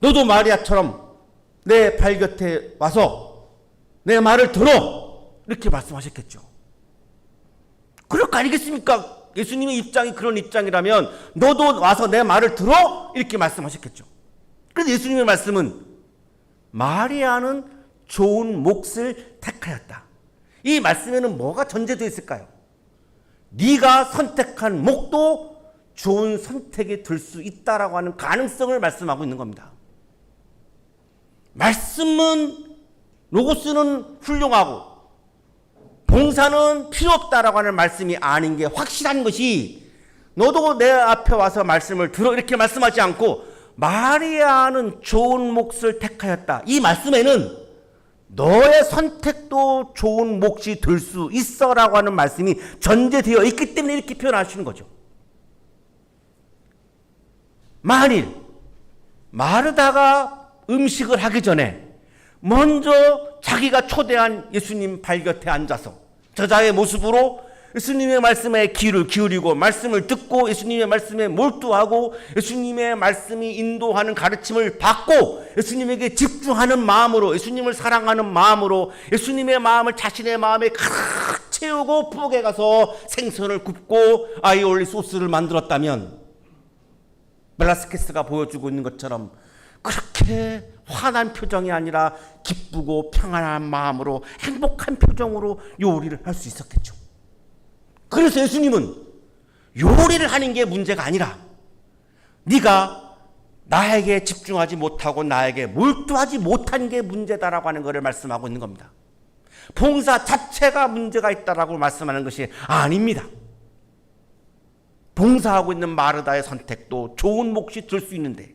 너도 마리아처럼 내 발 곁에 와서 내 말을 들어, 이렇게 말씀하셨겠죠. 그럴 거 아니겠습니까? 예수님의 입장이 그런 입장이라면 너도 와서 내 말을 들어, 이렇게 말씀하셨겠죠. 그래서 예수님의 말씀은 마리아는 좋은 몫을 택하였다. 이 말씀에는 뭐가 전제되어 있을까요? 네가 선택한 목도 좋은 선택이 될 수 있다라고 하는 가능성을 말씀하고 있는 겁니다. 말씀은 로고스는 훌륭하고 봉사는 필요 없다라고 하는 말씀이 아닌 게 확실한 것이, 너도 내 앞에 와서 말씀을 들어 이렇게 말씀하지 않고 마리아는 좋은 몫을 택하였다, 이 말씀에는 너의 선택도 좋은 몫이 될 수 있어라고 하는 말씀이 전제되어 있기 때문에 이렇게 표현하시는 거죠. 만일 마르다가 음식을 하기 전에 먼저 자기가 초대한 예수님 발 곁에 앉아서 저자의 모습으로 예수님의 말씀에 귀를 기울이고 말씀을 듣고 예수님의 말씀에 몰두하고 예수님의 말씀이 인도하는 가르침을 받고 예수님에게 집중하는 마음으로, 예수님을 사랑하는 마음으로 예수님의 마음을 자신의 마음에 가득 채우고 부엌에 가서 생선을 굽고 아이올리 소스를 만들었다면, 벨라스케스가 보여주고 있는 것처럼 그렇게 화난 표정이 아니라 기쁘고 평안한 마음으로 행복한 표정으로 요리를 할 수 있었겠죠. 그래서 예수님은 요리를 하는 게 문제가 아니라 네가 나에게 집중하지 못하고 나에게 몰두하지 못한 게 문제다라고 하는 것을 말씀하고 있는 겁니다. 봉사 자체가 문제가 있다라고 말씀하는 것이 아닙니다. 봉사하고 있는 마르다의 선택도 좋은 몫이 될 수 있는데,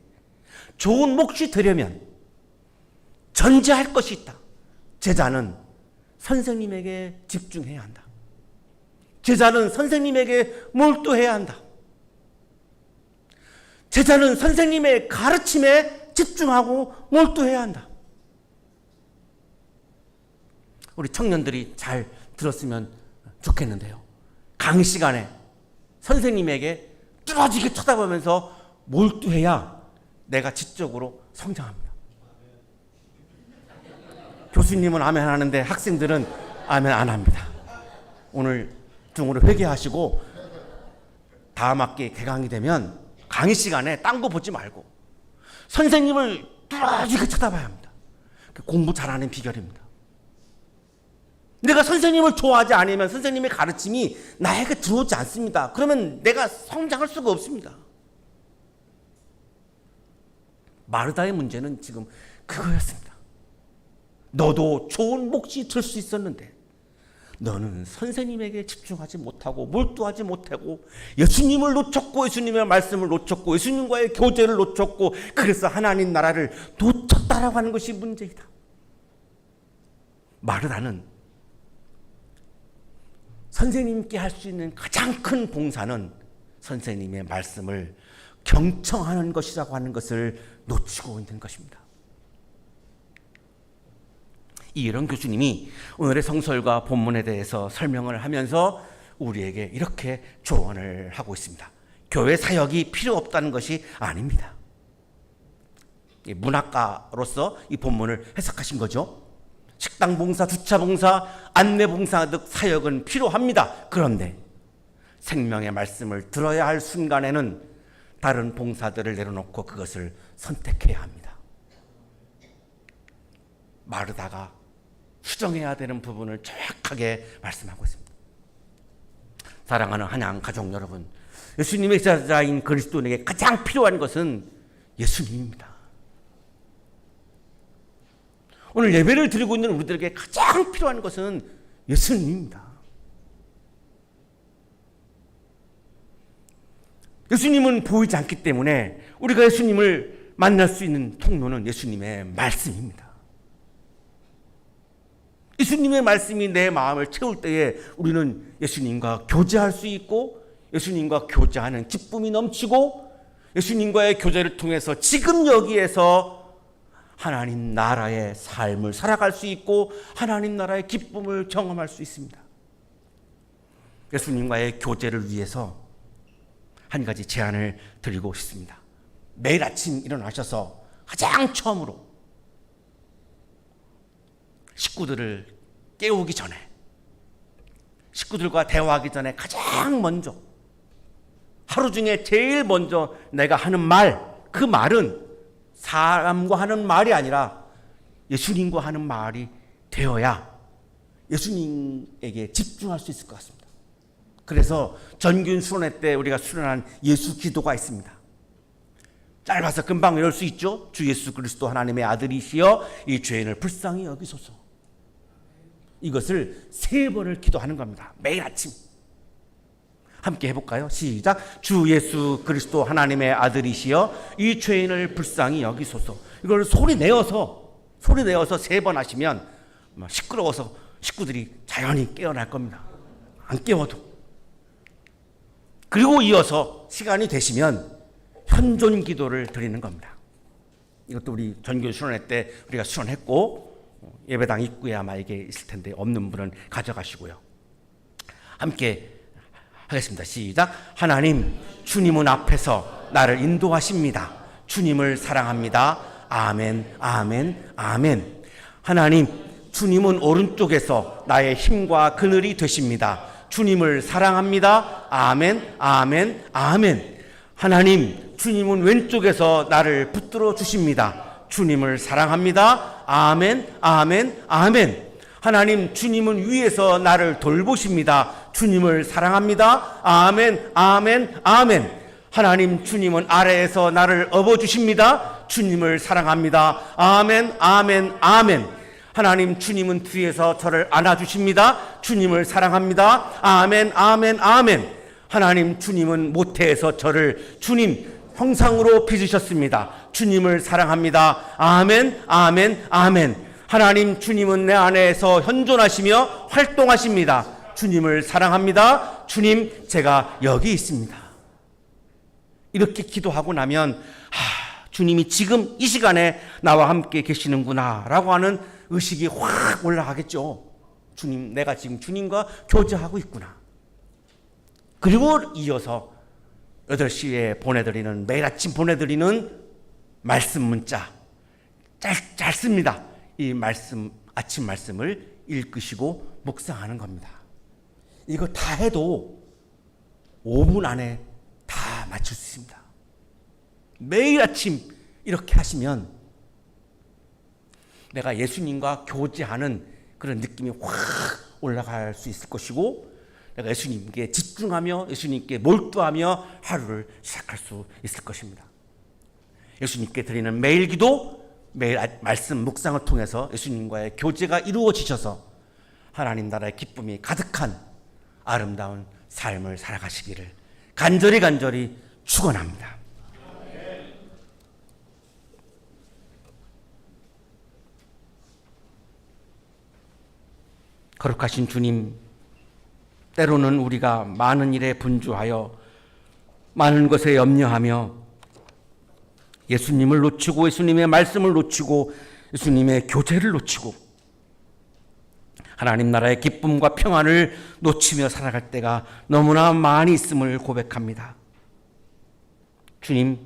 좋은 몫이 되려면 전제할 것이 있다. 제자는 선생님에게 집중해야 한다. 제자는 선생님에게 몰두해야 한다. 제자는 선생님의 가르침에 집중하고 몰두해야 한다. 우리 청년들이 잘 들었으면 좋겠는데요. 강의 시간에 선생님에게 뚫어지게 쳐다보면서 몰두해야 내가 지적으로 성장합니다. 교수님은 아멘 하는데 학생들은 아멘 안 합니다. 오늘 중으로 회개하시고 다음 학기 개강이 되면 강의 시간에 딴 거 보지 말고 선생님을 뚫어지게 쳐다봐야 합니다. 공부 잘하는 비결입니다. 내가 선생님을 좋아하지 않으면 선생님의 가르침이 나에게 들어오지 않습니다. 그러면 내가 성장할 수가 없습니다. 마르다의 문제는 지금 그거였습니다. 너도 좋은 몫이 될 수 있었는데 너는 선생님에게 집중하지 못하고 몰두하지 못하고 예수님을 놓쳤고 예수님의 말씀을 놓쳤고 예수님과의 교제를 놓쳤고 그래서 하나님 나라를 놓쳤다라고 하는 것이 문제이다. 마르다는 선생님께 할 수 있는 가장 큰 봉사는 선생님의 말씀을 경청하는 것이라고 하는 것을 놓치고 있는 것입니다. 이런 교수님이 오늘의 성설과 본문에 대해서 설명을 하면서 우리에게 이렇게 조언을 하고 있습니다. 교회 사역이 필요 없다는 것이 아닙니다. 문학가로서 이 본문을 해석하신 거죠. 식당 봉사, 주차 봉사, 안내 봉사 등 사역은 필요합니다. 그런데 생명의 말씀을 들어야 할 순간에는 다른 봉사들을 내려놓고 그것을 선택해야 합니다. 마르다가 수정해야 되는 부분을 정확하게 말씀하고 있습니다. 사랑하는 한양 가족 여러분, 예수님의 제자인 그리스도인에게 가장 필요한 것은 예수님입니다. 오늘 예배를 드리고 있는 우리들에게 가장 필요한 것은 예수님입니다. 예수님은 보이지 않기 때문에 우리가 예수님을 만날 수 있는 통로는 예수님의 말씀입니다. 예수님의 말씀이 내 마음을 채울 때에 우리는 예수님과 교제할 수 있고 예수님과 교제하는 기쁨이 넘치고 예수님과의 교제를 통해서 지금 여기에서 하나님 나라의 삶을 살아갈 수 있고 하나님 나라의 기쁨을 경험할 수 있습니다. 예수님과의 교제를 위해서 한 가지 제안을 드리고 싶습니다. 매일 아침 일어나셔서 가장 처음으로 식구들을 깨우기 전에, 식구들과 대화하기 전에 가장 먼저 하루 중에 제일 먼저 내가 하는 말, 그 말은 사람과 하는 말이 아니라 예수님과 하는 말이 되어야 예수님에게 집중할 수 있을 것 같습니다. 그래서 전균 수련회 때 우리가 수련한 예수 기도가 있습니다. 짧아서 금방 외울 수 있죠. 주 예수 그리스도 하나님의 아들이시여 이 죄인을 불쌍히 여기소서. 이것을 3번을 기도하는 겁니다. 매일 아침. 함께 해볼까요? 시작. 주 예수 그리스도 하나님의 아들이시여 이 죄인을 불쌍히 여기소서. 이걸 소리 내어서 3번 하시면 시끄러워서 식구들이 자연히 깨어날 겁니다. 안 깨워도. 그리고 이어서 시간이 되시면 현존 기도를 드리는 겁니다. 이것도 우리 전교 수련회 때 우리가 수련했고 예배당 입구에 아마 이게 있을 텐데 없는 분은 가져가시고요. 함께 하겠습니다. 시작. 하나님, 주님은 앞에서 나를 인도하십니다. 주님을 사랑합니다. 아멘, 아멘, 아멘. 하나님, 주님은 오른쪽에서 나의 힘과 그늘이 되십니다. 주님을 사랑합니다. 아멘, 아멘, 아멘. 하나님, 주님은 왼쪽에서 나를 붙들어 주십니다. 주님을 사랑합니다. 아멘, 아멘, 아멘. 하나님, 주님은 위에서 나를 돌보십니다. 주님을 사랑합니다. 아멘, 아멘, 아멘. 하나님, 주님은 아래에서 나를 업어주십니다. 주님을 사랑합니다. 아멘, 아멘, 아멘. 하나님, 주님은 뒤에서 저를 안아주십니다. 주님을 사랑합니다. 아멘, 아멘, 아멘. 하나님, 주님은 모태에서 저를 주님 형상으로 빚으셨습니다. 주님을 사랑합니다. 아멘, 아멘, 아멘. 하나님, 주님은 내 안에서 현존하시며 활동하십니다. 주님을 사랑합니다. 주님, 제가 여기 있습니다. 이렇게 기도하고 나면 주님이 지금 이 시간에 나와 함께 계시는구나 라고 하는 의식이 확 올라가겠죠. 주님, 내가 지금 주님과 교제하고 있구나. 그리고 이어서 8시에 보내드리는, 매일 아침 보내드리는 말씀 문자, 짧습니다. 이 말씀, 아침 말씀을 읽으시고 묵상하는 겁니다. 이거 다 해도 5분 안에 다 맞출 수 있습니다. 매일 아침 이렇게 하시면 내가 예수님과 교제하는 그런 느낌이 확 올라갈 수 있을 것이고, 내가 예수님께 집중하며 예수님께 몰두하며 하루를 시작할 수 있을 것입니다. 예수님께 드리는 매일 기도, 매일 말씀 묵상을 통해서 예수님과의 교제가 이루어지셔서 하나님 나라의 기쁨이 가득한 아름다운 삶을 살아가시기를 간절히 축원합니다. 거룩하신 주님, 때로는 우리가 많은 일에 분주하여 많은 것에 염려하며 예수님을 놓치고 예수님의 말씀을 놓치고 예수님의 교제를 놓치고 하나님 나라의 기쁨과 평안을 놓치며 살아갈 때가 너무나 많이 있음을 고백합니다. 주님,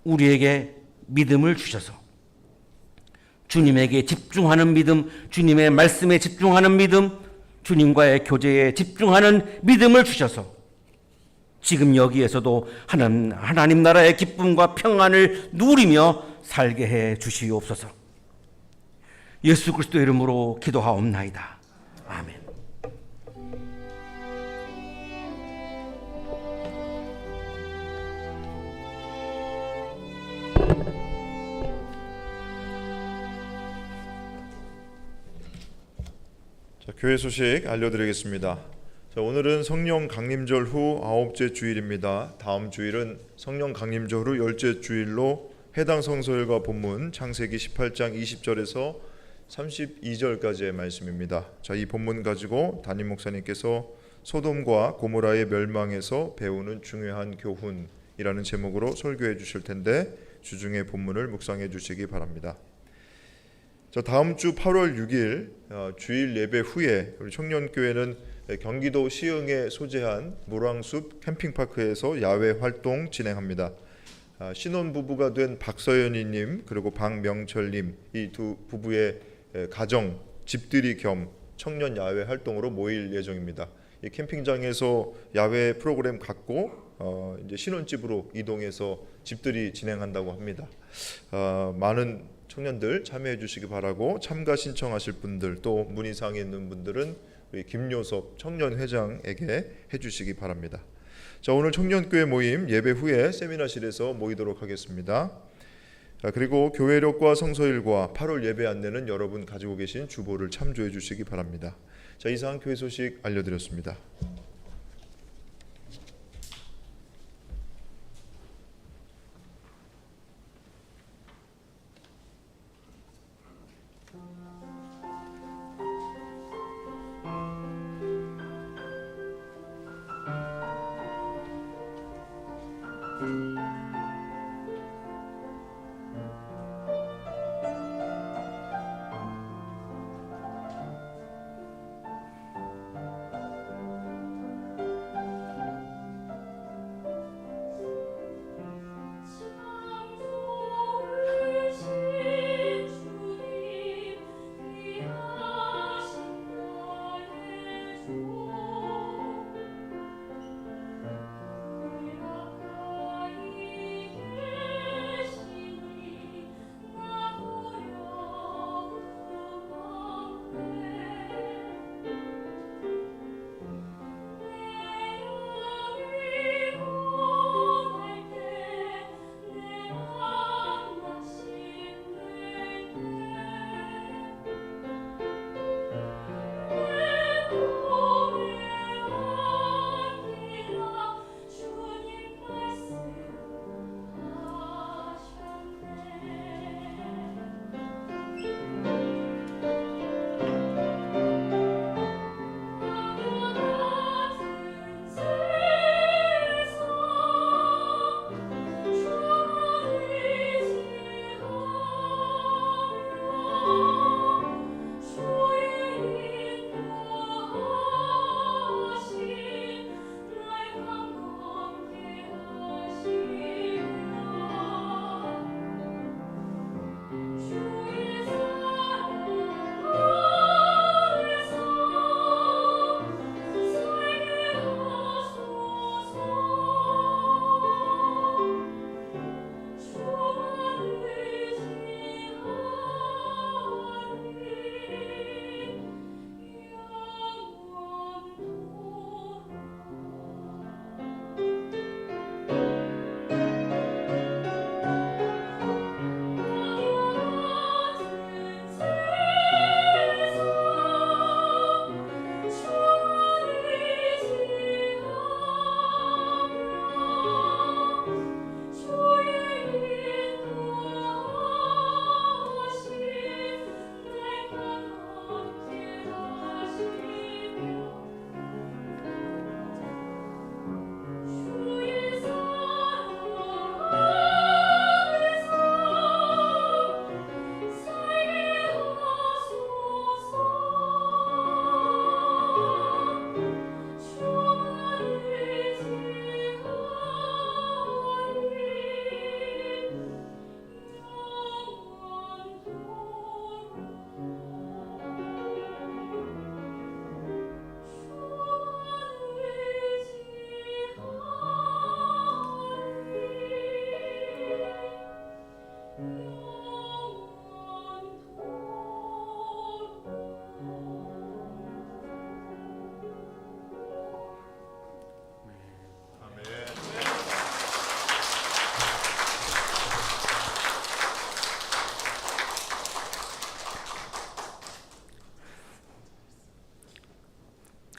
우리에게 믿음을 주셔서 주님에게 집중하는 믿음, 주님의 말씀에 집중하는 믿음, 주님과의 교제에 집중하는 믿음을 주셔서 지금 여기에서도 하나님 나라의 기쁨과 평안을 누리며 살게 해 주시옵소서. 예수 그리스도의 이름으로 기도하옵나이다. 아멘. 자, 교회 소식 알려드리겠습니다. 자, 오늘은 성령 강림절 후 9째 주일입니다. 다음 주일은 성령 강림절 후 10째 주일로 해당 성서일과 본문 창세기 18장 20절에서 32절까지의 말씀입니다. 자, 이 본문 가지고 담임 목사님께서 소돔과 고모라의 멸망에서 배우는 중요한 교훈이라는 제목으로 설교해 주실 텐데 주중에 본문을 묵상해 주시기 바랍니다. 자, 다음 주 8월 6일 주일 예배 후에 우리 청년교회는 경기도 시흥에 소재한 물왕숲 캠핑파크에서 야외 활동 진행합니다. 신혼부부가 된 박서연이님 그리고 박명철님, 이 두 부부의 가정, 집들이 겸 청년 야외 활동으로 모일 예정입니다. 이 캠핑장에서 야외 프로그램 갖고 이제 신혼집으로 이동해서 집들이 진행한다고 합니다. 많은 청년들 참여해 주시기 바라고, 참가 신청하실 분들 또 문의사항에 있는 분들은 우리 김요섭 청년회장에게 해주시기 바랍니다. 자, 오늘 청년교회 모임 예배 후에 세미나실에서 모이도록 하겠습니다. 자, 그리고 교회력과 성서일과 8월 예배 안내는 여러분 가지고 계신 주보를 참조해 주시기 바랍니다. 자, 이상 교회 소식 알려드렸습니다.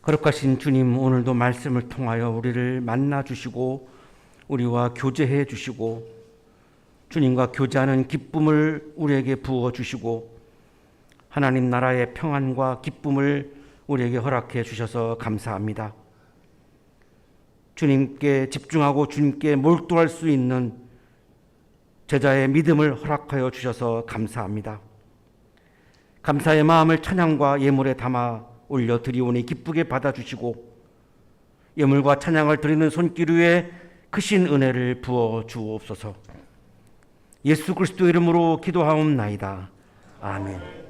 거룩하신 주님, 오늘도 말씀을 통하여 우리를 만나 주시고 우리와 교제해 주시고 주님과 교제하는 기쁨을 우리에게 부어 주시고 하나님 나라의 평안과 기쁨을 우리에게 허락해 주셔서 감사합니다. 주님께 집중하고 주님께 몰두할 수 있는 제자의 믿음을 허락하여 주셔서 감사합니다. 감사의 마음을 찬양과 예물에 담아 올려드리오니 기쁘게 받아주시고 예물과 찬양을 드리는 손길 위에 크신 은혜를 부어 주옵소서. 예수 그리스도 이름으로 기도하옵나이다. 아멘.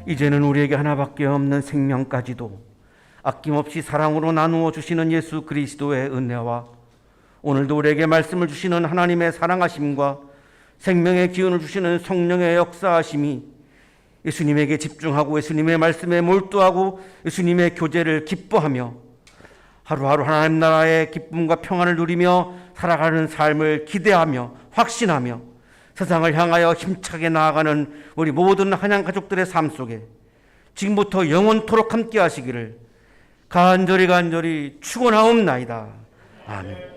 이제는 우리에게 하나밖에 없는 생명까지도 아낌없이 사랑으로 나누어 주시는 예수 그리스도의 은혜와 오늘도 우리에게 말씀을 주시는 하나님의 사랑하심과 생명의 기운을 주시는 성령의 역사하심이 예수님에게 집중하고 예수님의 말씀에 몰두하고 예수님의 교제를 기뻐하며 하루하루 하나님 나라의 기쁨과 평안을 누리며 살아가는 삶을 기대하며 확신하며 세상을 향하여 힘차게 나아가는 우리 모든 한양 가족들의 삶 속에 지금부터 영원토록 함께 하시기를 간절히 축원하옵나이다. 아멘.